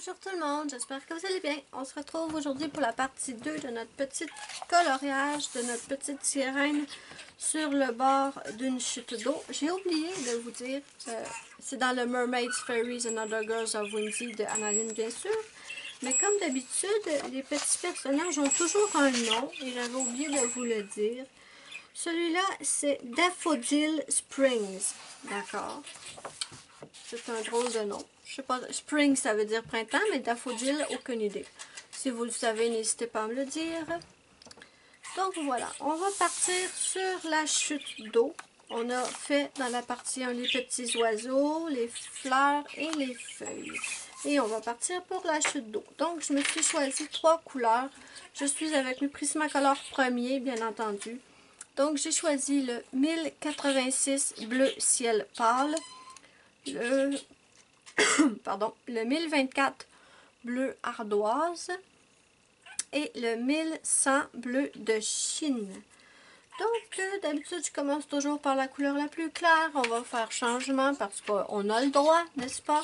Bonjour tout le monde, j'espère que vous allez bien. On se retrouve aujourd'hui pour la partie 2 de notre petit coloriage, de notre petite sirène sur le bord d'une chute d'eau. J'ai oublié de vous dire, c'est dans le Mermaids, Fairies and Other Girls of Whimsy de Annaline bien sûr. Mais comme d'habitude, les petits personnages ont toujours un nom et j'avais oublié de vous le dire. Celui-là, c'est Daffodil Springs, d'accord? C'est un drôle de nom. Je sais pas, Spring ça veut dire printemps, mais Daffodil, aucune idée. Si vous le savez, n'hésitez pas à me le dire. Donc voilà, on va partir sur la chute d'eau. On a fait dans la partie 1 les petits oiseaux, les fleurs et les feuilles. Et on va partir pour la chute d'eau. Donc je me suis choisi 3 couleurs. Je suis avec le Prismacolor premier, bien entendu. Donc j'ai choisi le 1086 bleu ciel pâle. Le 1024 bleu ardoise et le 1100 bleu de Chine. Donc, d'habitude, je commence toujours par la couleur la plus claire. On va faire changement parce qu'on a le droit, n'est-ce pas?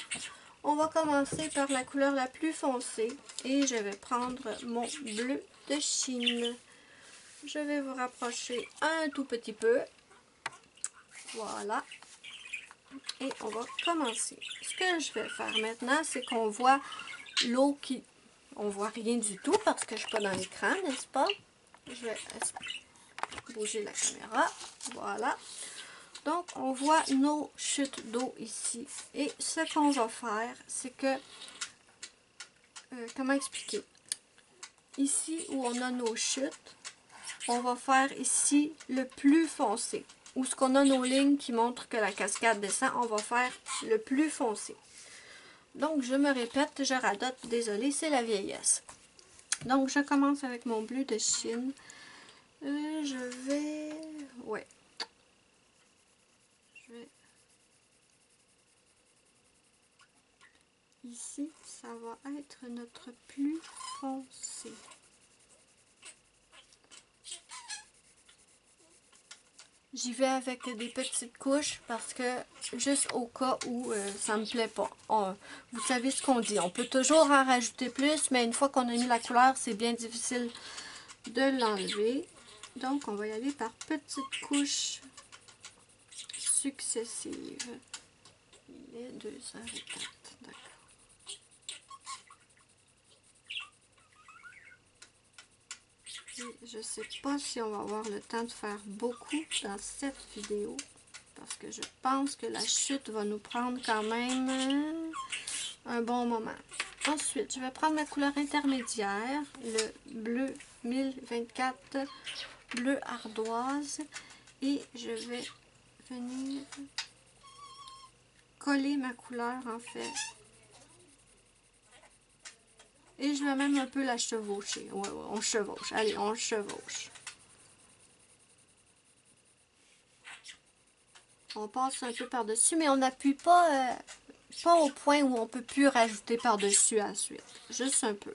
On va commencer par la couleur la plus foncée et je vais prendre mon bleu de Chine. Je vais vous rapprocher un tout petit peu. Voilà. Et on va commencer. Ce que je vais faire maintenant, c'est qu'on voit l'eau qui... On voit rien du tout parce que je ne suis pas dans l'écran, n'est-ce pas? Je vais bouger la caméra. Voilà. Donc, on voit nos chutes d'eau ici. Et ce qu'on va faire, c'est que... comment expliquer? Ici où on a nos chutes, on va faire ici le plus foncé. Où ce qu'on a nos lignes qui montrent que la cascade descend, on va faire le plus foncé. Donc, je me répète, je radote, désolée, c'est la vieillesse. Donc, je commence avec mon bleu de Chine. Je vais... Ouais. Ici, ça va être notre plus foncé. J'y vais avec des petites couches parce que juste au cas où ça me plaît pas. Vous savez ce qu'on dit, on peut toujours en rajouter plus, mais une fois qu'on a mis la couleur, c'est bien difficile de l'enlever. Donc on va y aller par petites couches successives. Il est 2h04, d'accord. Je ne sais pas si on va avoir le temps de faire beaucoup dans cette vidéo. Parce que je pense que la chute va nous prendre quand même un bon moment. Ensuite, je vais prendre ma couleur intermédiaire, le bleu 1024 bleu ardoise. Et je vais venir coller ma couleur en fait. Et je vais même un peu la chevaucher. Ouais, on chevauche. Allez, on chevauche. On passe un peu par-dessus, mais on n'appuie pas, pas au point où on ne peut plus rajouter par-dessus ensuite. Juste un peu.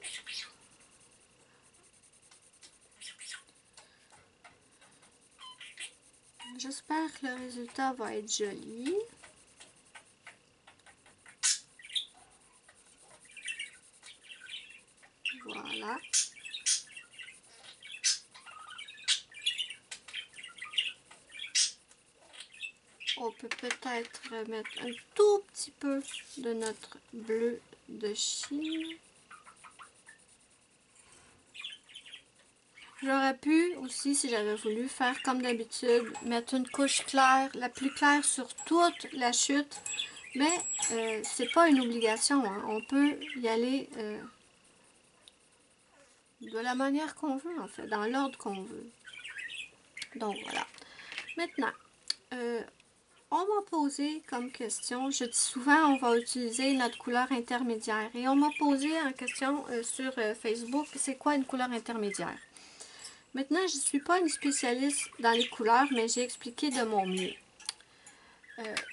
J'espère que le résultat va être joli. Voilà. On peut peut-être mettre un tout petit peu de notre bleu de Chine. J'aurais pu aussi, si j'avais voulu, faire comme d'habitude, mettre une couche claire, la plus claire sur toute la chute. Mais c'est pas une obligation, hein. On peut y aller de la manière qu'on veut, en fait, dans l'ordre qu'on veut. Donc voilà. Maintenant, on m'a posé comme question, je dis souvent on va utiliser notre couleur intermédiaire. Et on m'a posé en question sur Facebook, c'est quoi une couleur intermédiaire? Maintenant, je ne suis pas une spécialiste dans les couleurs, mais j'ai expliqué de mon mieux.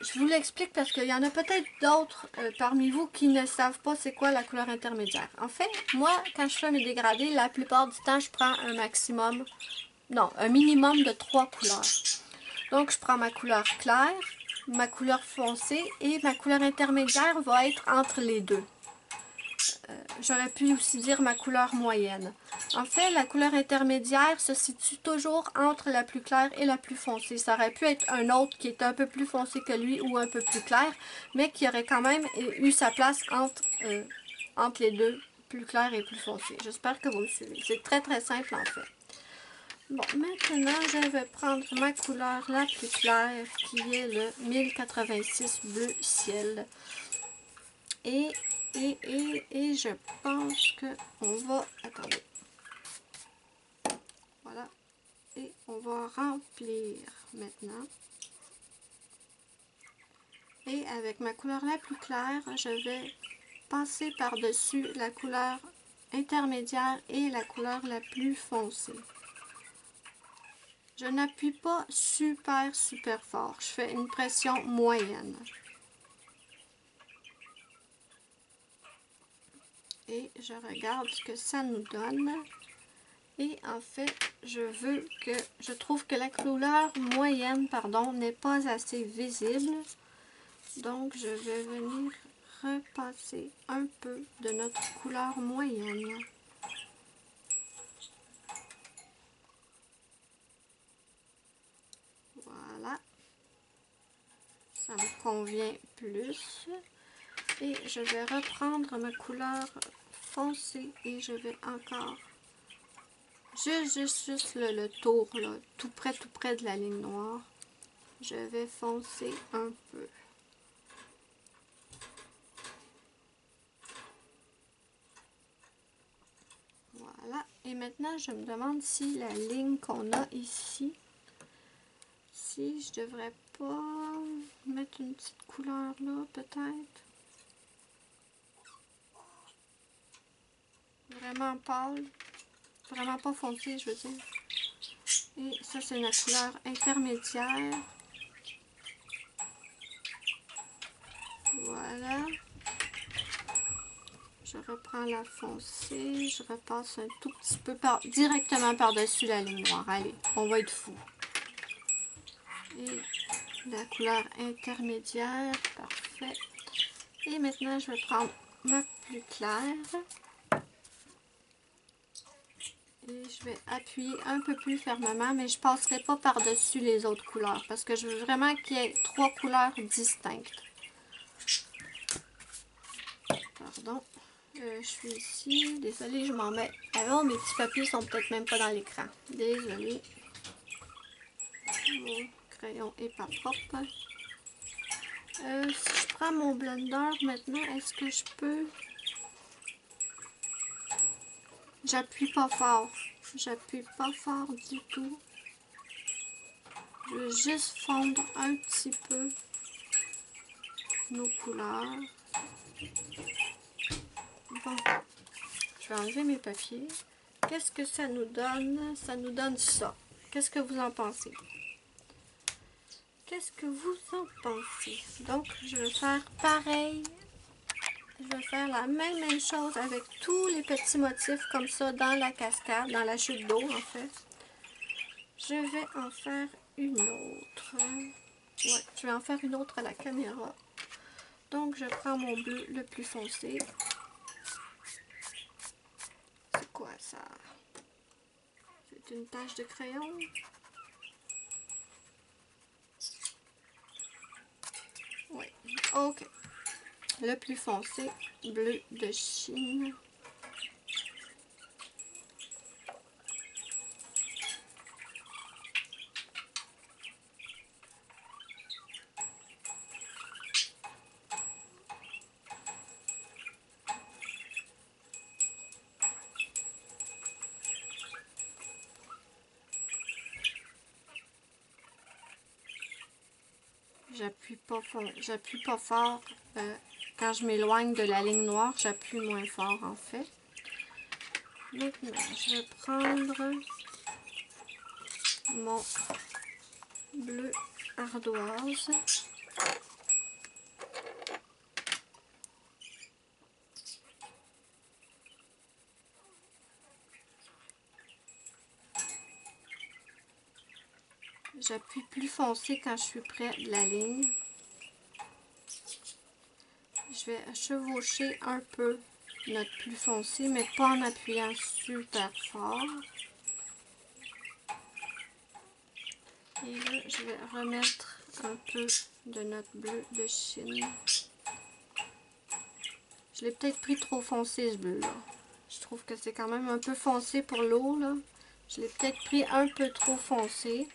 Je vous l'explique parce qu'il y en a peut-être d'autres parmi vous qui ne savent pas c'est quoi la couleur intermédiaire. En fait, moi, quand je fais mes dégradés, la plupart du temps, je prends un maximum, non, un minimum de 3 couleurs. Donc, je prends ma couleur claire, ma couleur foncée et ma couleur intermédiaire va être entre les deux. j'aurais pu aussi dire ma couleur moyenne. En fait, la couleur intermédiaire se situe toujours entre la plus claire et la plus foncée. Ça aurait pu être un autre qui est un peu plus foncé que lui ou un peu plus clair, mais qui aurait quand même eu sa place entre les deux, plus clair et plus foncé. J'espère que vous me suivez. C'est très très simple en fait. Bon, maintenant, je vais prendre ma couleur la plus claire, qui est le 1086 bleu ciel. Et je pense que on va... Attendez. Voilà. Et on va remplir maintenant. Et avec ma couleur la plus claire, je vais passer par-dessus la couleur intermédiaire et la couleur la plus foncée. Je n'appuie pas super fort. Je fais une pression moyenne. Et je regarde ce que ça nous donne. Et en fait, je trouve que la couleur moyenne, pardon, n'est pas assez visible. Donc, je vais venir repasser un peu de notre couleur moyenne. Voilà. Ça me convient plus. Et je vais reprendre ma couleur foncée et je vais encore juste le tour, là, tout près de la ligne noire. Je vais foncer un peu. Voilà. Et maintenant, je me demande si la ligne qu'on a ici, si je devrais pas mettre une petite couleur là, peut-être. Vraiment pâle. Vraiment pas foncé, je veux dire. Et ça, c'est la couleur intermédiaire. Voilà. Je reprends la foncée. Je repasse un tout petit peu directement par-dessus la ligne noire. Allez, on va être fou. Et la couleur intermédiaire. Parfait. Et maintenant, je vais prendre ma plus claire. Et je vais appuyer un peu plus fermement, mais je ne passerai pas par-dessus les autres couleurs parce que je veux vraiment qu'il y ait 3 couleurs distinctes. Pardon, je suis ici. Désolée, je m'en mets. Alors, mes petits papiers sont peut-être même pas dans l'écran. Désolée. Mon crayon est pas propre. Si je prends mon blender maintenant, est-ce que je peux... J'appuie pas fort. J'appuie pas fort du tout. Je veux juste fondre un petit peu nos couleurs. Bon, je vais enlever mes papiers. Qu'est-ce que ça nous donne? Ça nous donne ça. Qu'est-ce que vous en pensez? Qu'est-ce que vous en pensez? Donc, je vais faire pareil. Je vais faire la même chose avec tous les petits motifs comme ça dans la cascade, dans la chute d'eau en fait. Je vais en faire une autre. Ouais, je vais en faire une autre à la caméra. Donc, je prends mon bleu le plus foncé. C'est quoi ça? C'est une tache de crayon. Oui, ok. Le plus foncé, bleu de Chine. J'appuie pas fort. Quand je m'éloigne de la ligne noire, j'appuie moins fort en fait. Maintenant, je vais prendre mon bleu ardoise. J'appuie plus foncé quand je suis près de la ligne. Je vais chevaucher un peu notre plus foncé, mais pas en appuyant super fort. Et là, je vais remettre un peu de notre bleu de Chine. Je l'ai peut-être pris trop foncé, ce bleu-là. Je trouve que c'est quand même un peu foncé pour l'eau, là. Je l'ai peut-être pris un peu trop foncé.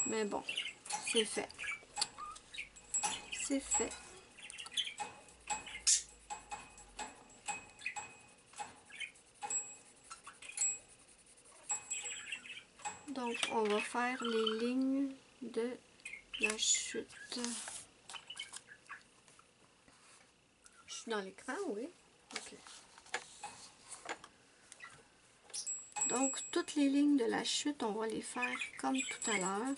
Mais bon, c'est fait. C'est fait. Donc, on va faire les lignes de la chute. Je suis dans l'écran, oui. Ok. Donc, toutes les lignes de la chute, on va les faire comme tout à l'heure.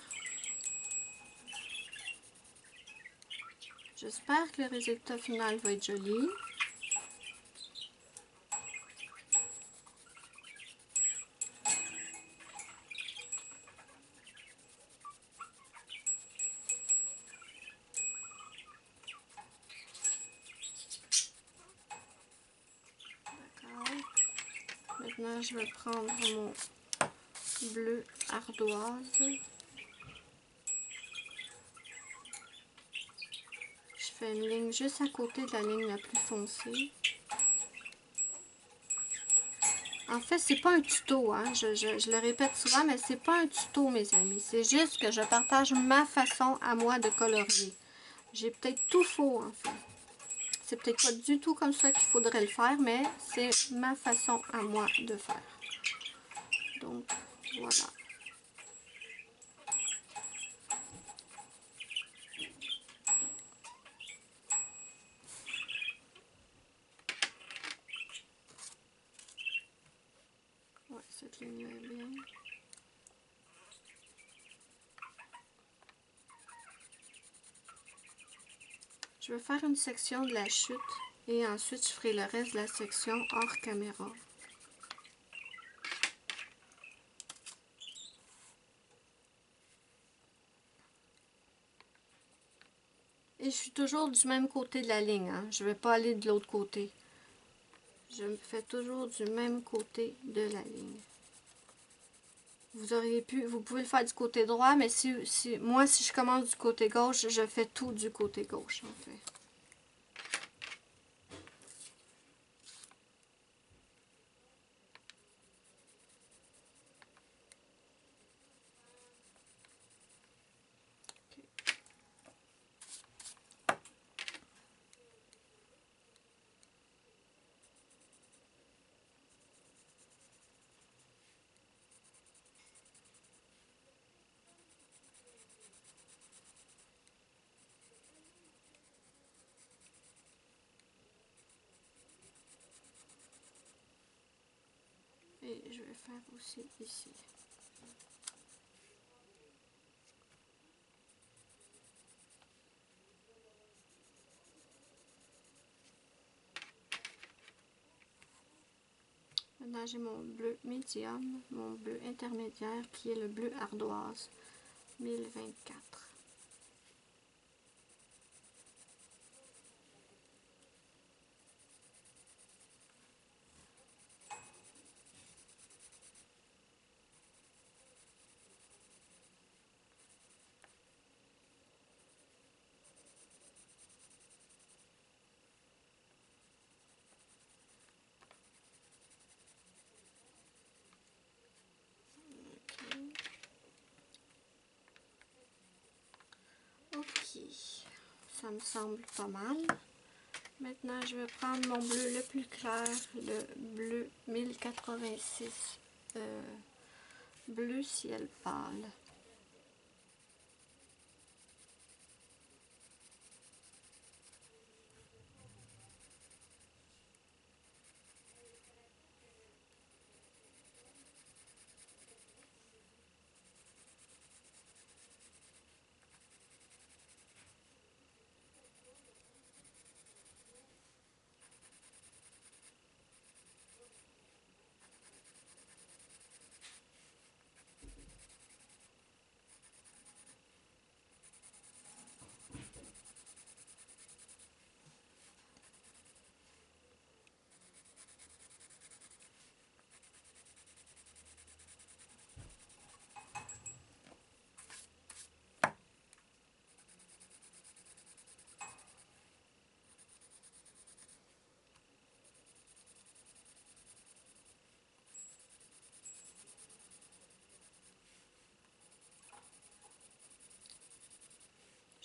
J'espère que le résultat final va être joli. D'accord. Maintenant, je vais prendre mon bleu ardoise. Je fais une ligne juste à côté de la ligne la plus foncée. En fait, c'est pas un tuto, hein. Je le répète souvent, mais c'est pas un tuto, mes amis. C'est juste que je partage ma façon à moi de colorier. J'ai peut-être tout faux, en fait. C'est peut-être pas du tout comme ça qu'il faudrait le faire, mais c'est ma façon à moi de faire. Donc, voilà. Ouais, cette ligne est bien. Je vais faire une section de la chute et ensuite je ferai le reste de la section hors caméra. Et je suis toujours du même côté de la ligne, hein. Je ne vais pas aller de l'autre côté. Je me fais toujours du même côté de la ligne. Vous pouvez le faire du côté droit, mais moi, si je commence du côté gauche, je fais tout du côté gauche, en fait. Et je vais faire aussi ici. Maintenant, j'ai mon bleu médium, mon bleu intermédiaire, qui est le bleu ardoise 1024. Ok, ça me semble pas mal. Maintenant, je vais prendre mon bleu le plus clair, le bleu 1086, bleu ciel pâle.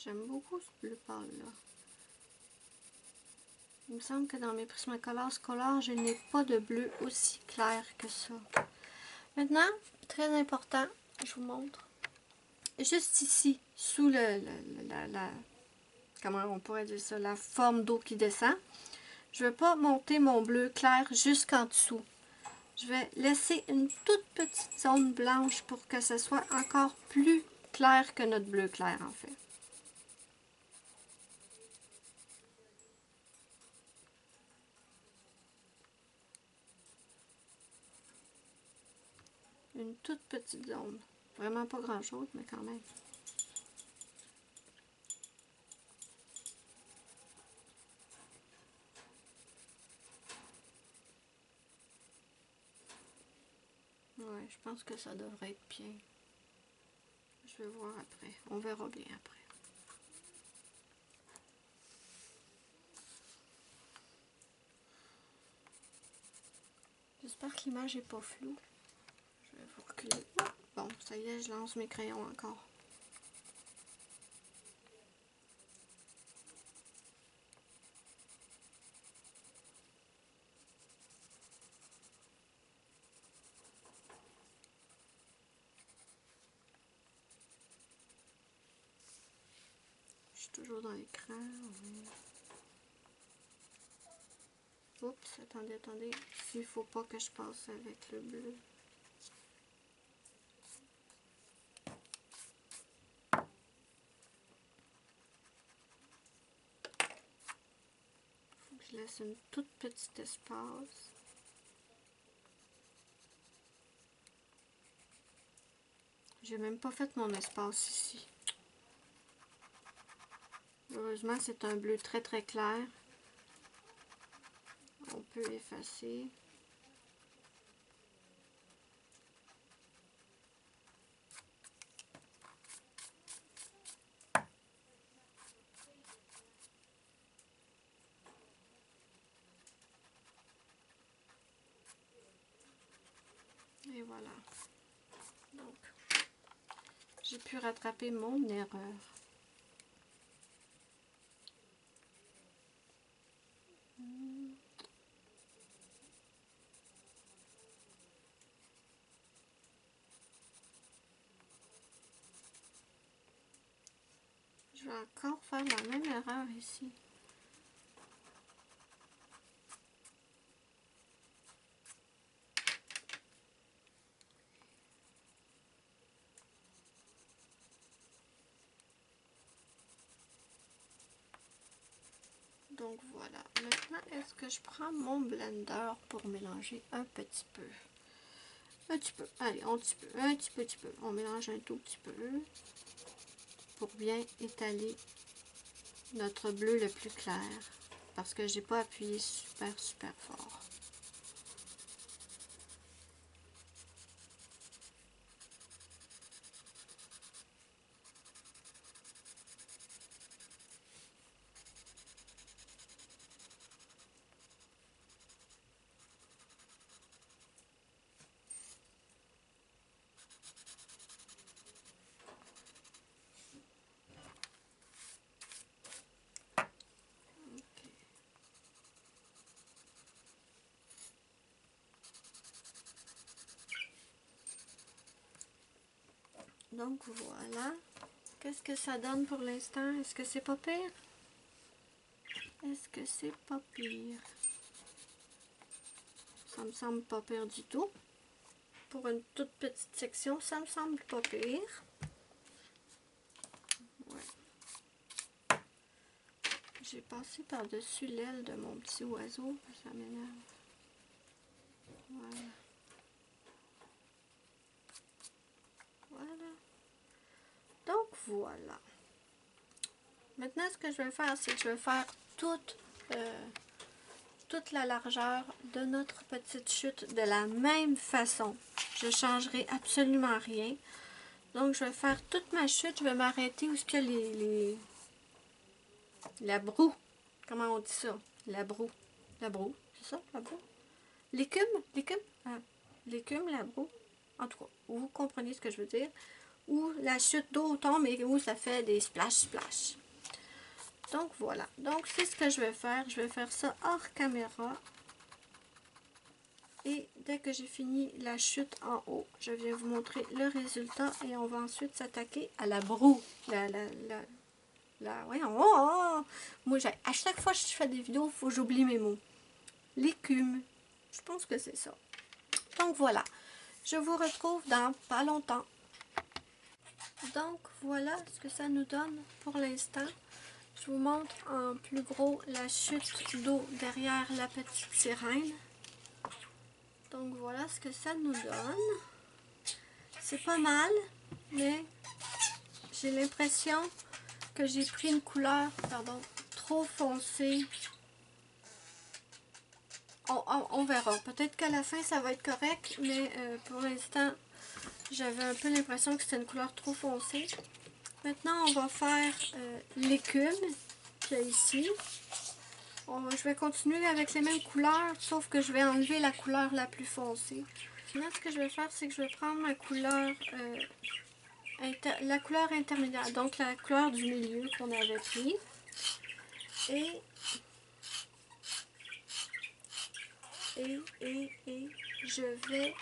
J'aime beaucoup ce bleu pâle-là. Il me semble que dans mes Prismacolor scolaires, je n'ai pas de bleu aussi clair que ça. Maintenant, très important, je vous montre. Juste ici, sous comment on pourrait dire ça, la forme d'eau qui descend, je ne vais pas monter mon bleu clair jusqu'en dessous. Je vais laisser une toute petite zone blanche pour que ce soit encore plus clair que notre bleu clair en fait. Une toute petite zone. Vraiment pas grand chose, mais quand même. Ouais, je pense que ça devrait être bien. Je vais voir après. On verra bien après. J'espère que l'image n'est pas floue. Je vais vous reculer. Bon, ça y est, je lance mes crayons encore. Je suis toujours dans l'écran. Oups, attendez, attendez. S'il ne faut pas que je passe avec le bleu. Faut que je laisse une toute petite espace. J'ai même pas fait mon espace ici. Heureusement, c'est un bleu très très clair. On peut effacer. Et voilà. Donc, j'ai pu rattraper mon erreur. Je vais encore faire la même erreur ici. Donc voilà. Maintenant, est-ce que je prends mon blender pour mélanger un petit peu? Un petit peu. Allez, un petit peu. Un petit peu. On mélange un tout petit peu pour bien étaler notre bleu le plus clair. Parce que j'ai pas appuyé super fort. Donc voilà. Qu'est-ce que ça donne pour l'instant? Est-ce que c'est pas pire? Est-ce que c'est pas pire? Ça me semble pas pire du tout. Pour une toute petite section, ça me semble pas pire. Ouais. J'ai passé par-dessus l'aile de mon petit oiseau. Ça m'énerve. Voilà. Voilà. Donc voilà. Maintenant, ce que je vais faire, c'est que je vais faire toute la largeur de notre petite chute de la même façon. Je ne changerai absolument rien. Donc, je vais faire toute ma chute. Je vais m'arrêter où est-ce qu'il y a la broue. Comment on dit ça? La broue. La broue, c'est ça? La broue? L'écume? L'écume? Ah, l'écume, la broue. En tout cas, vous comprenez ce que je veux dire. Où la chute d'eau tombe et où ça fait des splash. Donc voilà, donc c'est ce que je vais faire ça hors caméra. Et dès que j'ai fini la chute en haut, je viens vous montrer le résultat et on va ensuite s'attaquer à la broue. Voyons, moi, à chaque fois que je fais des vidéos, il faut que j'oublie mes mots. L'écume, je pense que c'est ça. Donc voilà, je vous retrouve dans pas longtemps. Donc voilà ce que ça nous donne pour l'instant. Je vous montre en plus gros la chute d'eau derrière la petite sirène. Donc voilà ce que ça nous donne. C'est pas mal, mais j'ai l'impression que j'ai pris une couleur, trop foncée. On verra. Peut-être qu'à la fin ça va être correct, mais pour l'instant j'avais un peu l'impression que c'était une couleur trop foncée. Maintenant on va faire l'écume qu'il y a ici. Je vais continuer avec les mêmes couleurs, sauf que je vais enlever la couleur la plus foncée. Maintenant, ce que je vais faire, c'est que je vais prendre ma couleur, la couleur intermédiaire, donc la couleur du milieu qu'on avait pris. Et je vais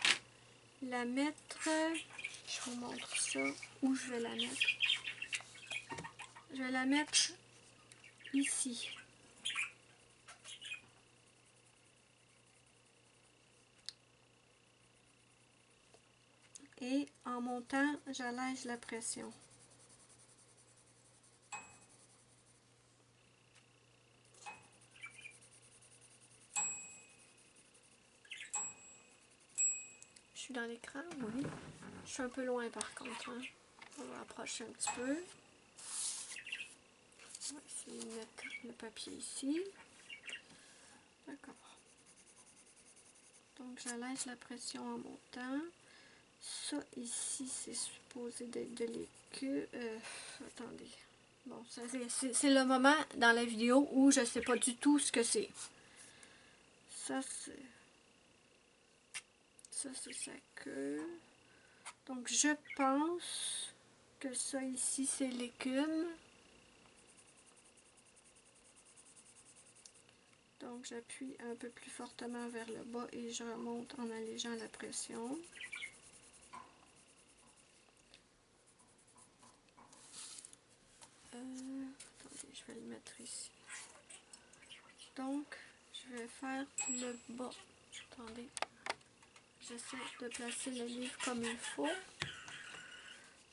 la mettre, je vous montre ça, où je vais la mettre. Je vais la mettre ici. Et en montant, j'allège la pression. Je suis dans l'écran, oui. Je suis un peu loin par contre. Hein. On va approcher un petit peu. On va essayer de mettre le papier ici. D'accord. Donc j'allège la pression en montant. Ça ici, c'est supposé d'être de l'écu. Attendez. Bon, c'est le moment dans la vidéo où je ne sais pas du tout ce que c'est. Ça, c'est sa queue. Donc, je pense que ça ici, c'est l'écume. Donc, j'appuie un peu plus fortement vers le bas et je remonte en allégeant la pression. Attendez, je vais le mettre ici. Donc, je vais faire le bas. Attendez. J'essaie de placer le livre comme il faut.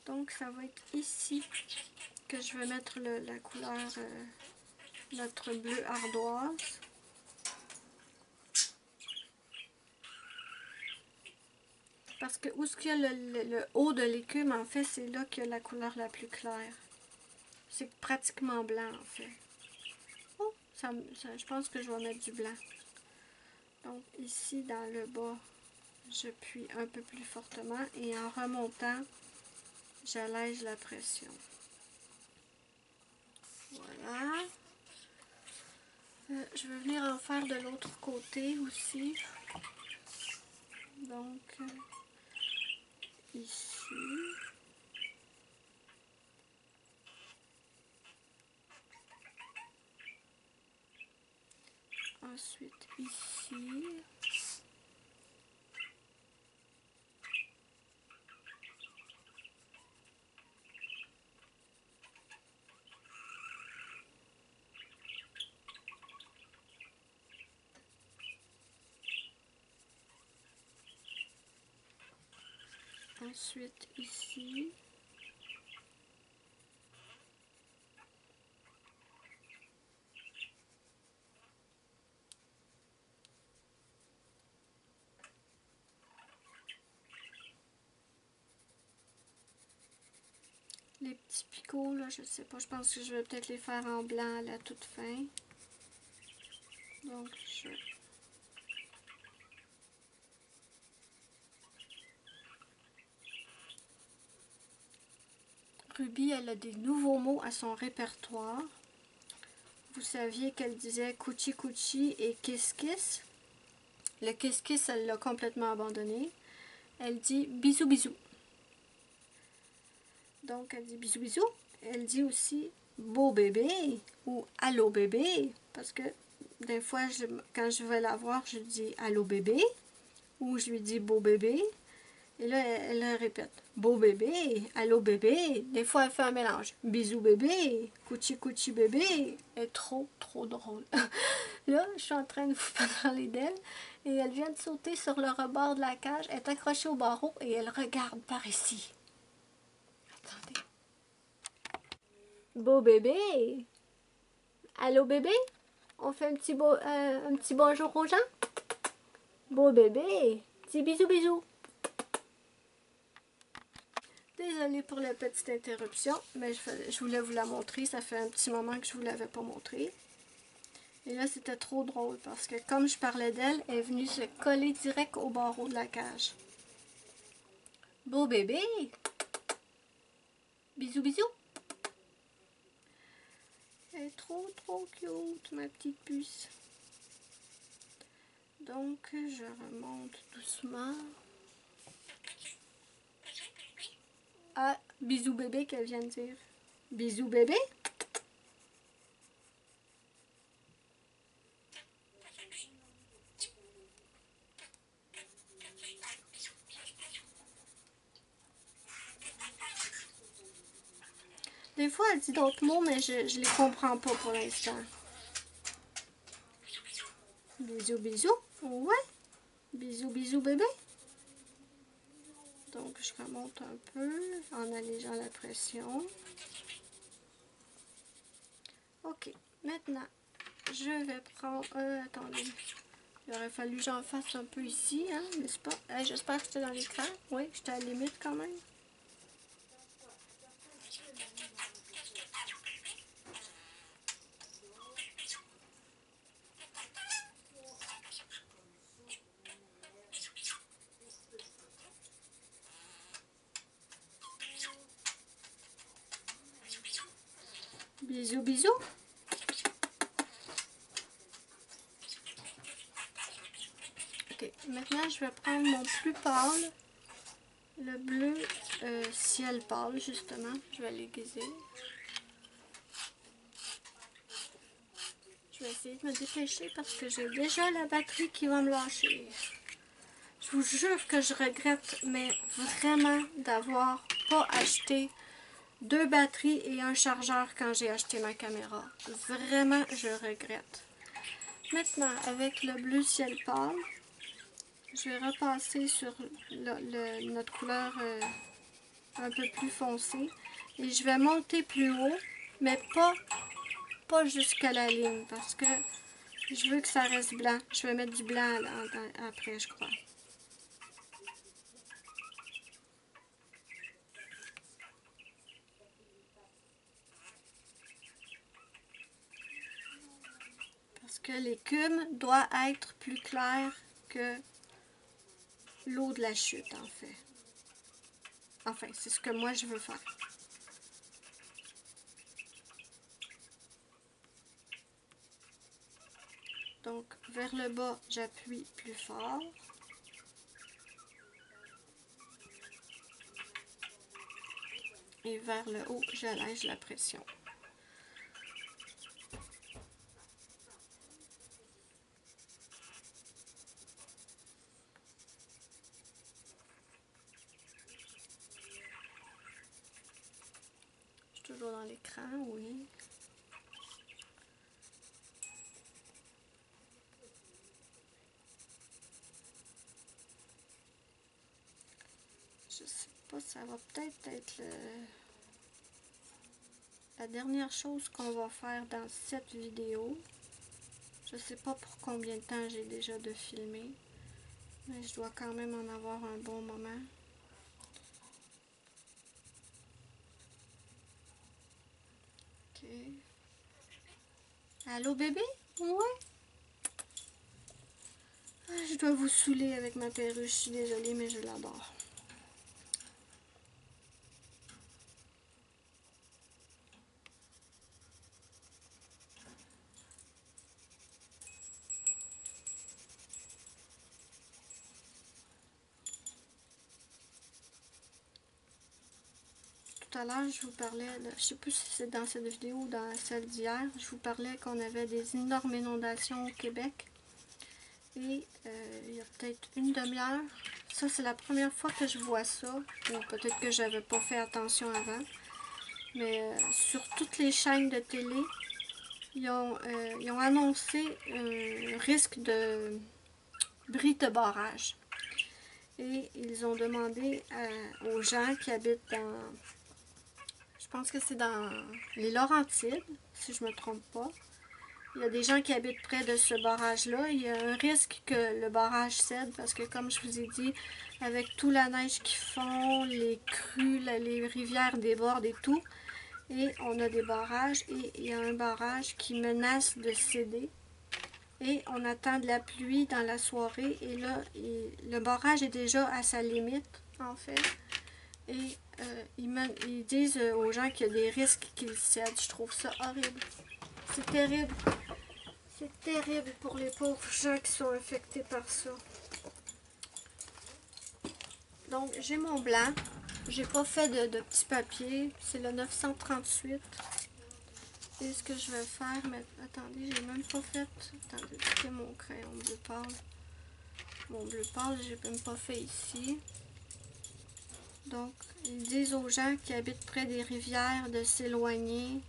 Donc, ça va être ici que je vais mettre la couleur, notre bleu ardoise. Parce que où est-ce qu'il y a le haut de l'écume, en fait, c'est là qu'il y a la couleur la plus claire. C'est pratiquement blanc, en fait. Oh, je pense que je vais mettre du blanc. Donc, ici, dans le bas, je puis un peu plus fortement et en remontant, j'allège la pression. Voilà. Je vais venir en faire de l'autre côté aussi. Donc, ici. Ensuite, ici. Ensuite, ici. Les petits picots, là, je sais pas, je pense que je vais peut-être les faire en blanc à la toute fin. Donc, Ruby, elle a des nouveaux mots à son répertoire. Vous saviez qu'elle disait Coochie Coochie et Kiss Kiss. Le Kiss Kiss, elle l'a complètement abandonné. Elle dit Bisous Bisous. Donc, elle dit Bisous Bisous. Elle dit aussi beau bébé ou allô bébé, parce que des fois, quand je vais la voir, je dis allô bébé, ou je lui dis beau bébé, et là, elle répète beau bébé, allô bébé, des fois elle fait un mélange, bisous bébé, couchi couchi bébé, elle est trop drôle. Là, je suis en train de vous parler d'elle, et elle vient de sauter sur le rebord de la cage, elle est accrochée au barreau, et elle regarde par ici. Attendez. Beau bébé, allô bébé, on fait un petit bonjour aux gens. Beau bébé, petit bisous bisous. Désolée pour la petite interruption, mais je voulais vous la montrer. Ça fait un petit moment que je ne vous l'avais pas montré. Et là, c'était trop drôle parce que comme je parlais d'elle, elle est venue se coller direct au barreau de la cage. Beau bébé! Bisous bisous! Elle est trop cute, ma petite puce. Donc, je remonte doucement. Ah, bisous bébé qu'elle vient de dire. Bisous bébé! Des fois, elle dit d'autres mots, mais je les comprends pas pour l'instant. Bisous, bisous. Ouais. Bisous, bisous, bébé. Donc, je remonte un peu en allégeant la pression. Ok. Maintenant, je vais prendre... attendez. Il aurait fallu que j'en fasse un peu ici, hein, n'est-ce pas? J'espère que j'étais dans l'écran. Oui, j'étais à la limite quand même. Bisous, bisous. Ok, maintenant je vais prendre mon plus pâle, le bleu ciel pâle justement. Je vais l'aiguiser. Je vais essayer de me dépêcher parce que j'ai déjà la batterie qui va me lâcher. Je vous jure que je regrette, mais vraiment, d'avoir pas acheté 2 batteries et un chargeur quand j'ai acheté ma caméra. Vraiment, je regrette. Maintenant, avec le bleu ciel pâle, je vais repasser sur notre couleur un peu plus foncée. Et je vais monter plus haut, mais pas jusqu'à la ligne, parce que je veux que ça reste blanc. Je vais mettre du blanc après, je crois. Parce que l'écume doit être plus claire que l'eau de la chute, en fait. Enfin, c'est ce que moi, je veux faire. Donc, vers le bas, j'appuie plus fort. Et vers le haut, j'allège la pression. Je suis toujours dans l'écran, oui. Je sais pas, ça va peut-être être la dernière chose qu'on va faire dans cette vidéo. Je sais pas pour combien de temps j'ai déjà de filmer, mais je dois quand même en avoir un bon moment. Ok. Allô bébé? Ouais? Ah, je dois vous saouler avec ma perruche, je suis désolée, mais je l'adore. Tout à l'heure, je vous parlais, je sais plus si c'est dans cette vidéo ou dans celle d'hier, je vous parlais qu'on avait des énormes inondations au Québec. Et il y a peut-être une demi-heure, ça c'est la première fois que je vois ça, ou peut-être que j'avais pas fait attention avant, mais sur toutes les chaînes de télé, ils ont annoncé un risque de bris de barrage. Et ils ont demandé aux gens qui habitent dans, je pense que c'est dans les Laurentides, si je ne me trompe pas. Il y a des gens qui habitent près de ce barrage-là. Il y a un risque que le barrage cède parce que, comme je vous ai dit, avec toute la neige qu'ils font, les crues, les rivières débordent et tout, et on a des barrages, et il y a un barrage qui menace de céder. Et on attend de la pluie dans la soirée, et là, le barrage est déjà à sa limite, en fait. Et ils disent aux gens qu'il y a des risques qu'ils cèdent. Je trouve ça horrible. C'est terrible. C'est terrible pour les pauvres gens qui sont affectés par ça. Donc, j'ai mon blanc. J'ai pas fait de petits papiers. C'est le 938. Et ce que je vais faire, mais attendez, j'ai même pas fait. Attendez, c'est mon crayon bleu pâle. Mon bleu pâle, j'ai même pas fait ici. Donc, ils disent aux gens qui habitent près des rivières de s'éloigner.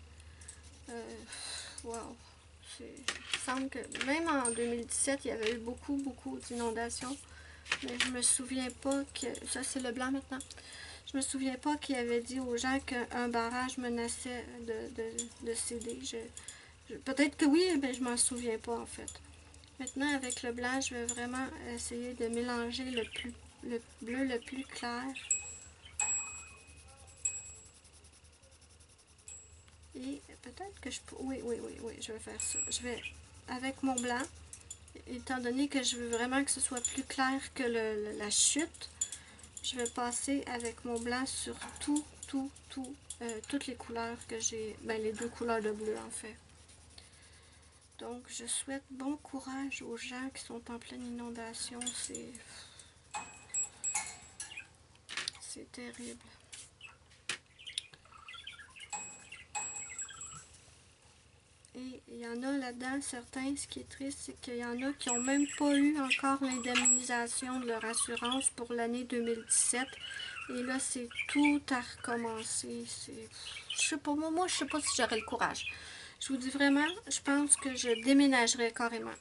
Wow. Il me semble que même en 2017, il y avait eu beaucoup d'inondations. Mais je me souviens pas que... Ça, c'est le blanc maintenant. Je me souviens pas qu'il avait dit aux gens qu'un barrage menaçait de céder. Peut-être que oui, mais je m'en souviens pas en fait. Maintenant, avec le blanc, je vais vraiment essayer de mélanger le bleu le plus clair. Et peut-être que je peux... Oui, je vais faire ça. Je vais, avec mon blanc, étant donné que je veux vraiment que ce soit plus clair que la chute, je vais passer avec mon blanc sur toutes les couleurs que j'ai, ben les deux couleurs de bleu en fait. Donc je souhaite bon courage aux gens qui sont en pleine inondation, c'est terrible. Et il y en a là-dedans, certains, ce qui est triste, c'est qu'il y en a qui n'ont même pas eu encore l'indemnisation de leur assurance pour l'année 2017. Et là, c'est tout à recommencer. Je sais pas, moi, je sais pas si j'aurais le courage. Je vous dis vraiment, je pense que je déménagerais carrément.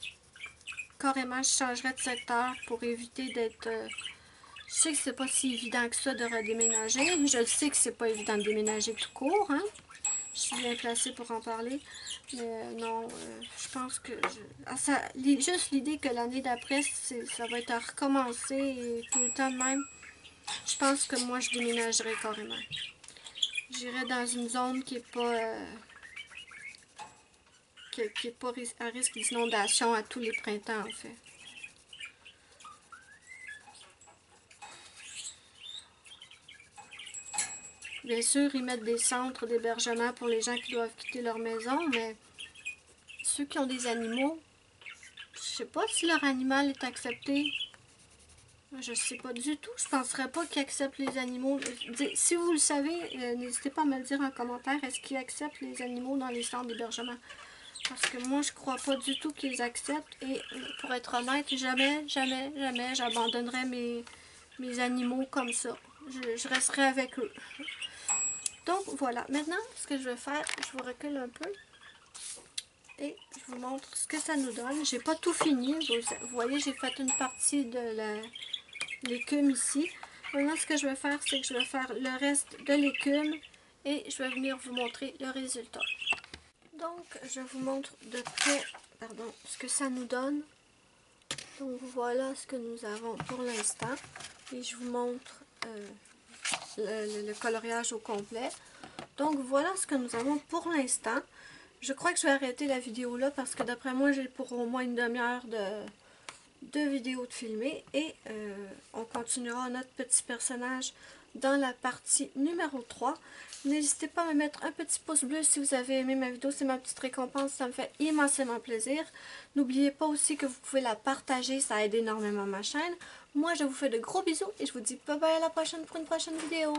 Carrément, je changerais de secteur pour éviter d'être... je sais que c'est pas si évident que ça de redéménager. Je le sais que c'est pas évident de déménager tout court, hein. Je suis bien placée pour en parler. Mais non, je pense que... juste l'idée que l'année d'après, ça va être à recommencer et tout le temps de même, je pense que moi, je déménagerais carrément. J'irais dans une zone qui n'est pas... qui n'est pas à risque d'inondation à tous les printemps, en fait. Bien sûr, ils mettent des centres d'hébergement pour les gens qui doivent quitter leur maison, mais ceux qui ont des animaux, je sais pas si leur animal est accepté. Je sais pas du tout. Je penserais pas qu'ils acceptent les animaux. Si vous le savez, n'hésitez pas à me le dire en commentaire. Est-ce qu'ils acceptent les animaux dans les centres d'hébergement? Parce que moi, je crois pas du tout qu'ils acceptent. Et pour être honnête, jamais j'abandonnerai mes animaux comme ça. Je resterai avec eux. Donc voilà, maintenant ce que je vais faire, je vous recule un peu et je vous montre ce que ça nous donne. J'ai pas tout fini, vous voyez j'ai fait une partie de l'écume ici. Maintenant ce que je vais faire, c'est que je vais faire le reste de l'écume et je vais venir vous montrer le résultat. Donc je vous montre de près ce que ça nous donne. Donc voilà ce que nous avons pour l'instant et je vous montre le coloriage au complet. Donc voilà ce que nous avons pour l'instant. Je crois que je vais arrêter la vidéo là parce que d'après moi j'ai pour au moins une demi-heure de vidéo de filmer et on continuera notre petit personnage dans la partie numéro 3. N'hésitez pas à me mettre un petit pouce bleu si vous avez aimé ma vidéo, c'est ma petite récompense, ça me fait immensément plaisir. N'oubliez pas aussi que vous pouvez la partager, ça aide énormément ma chaîne. Moi je vous fais de gros bisous et je vous dis bye bye à la prochaine pour une prochaine vidéo.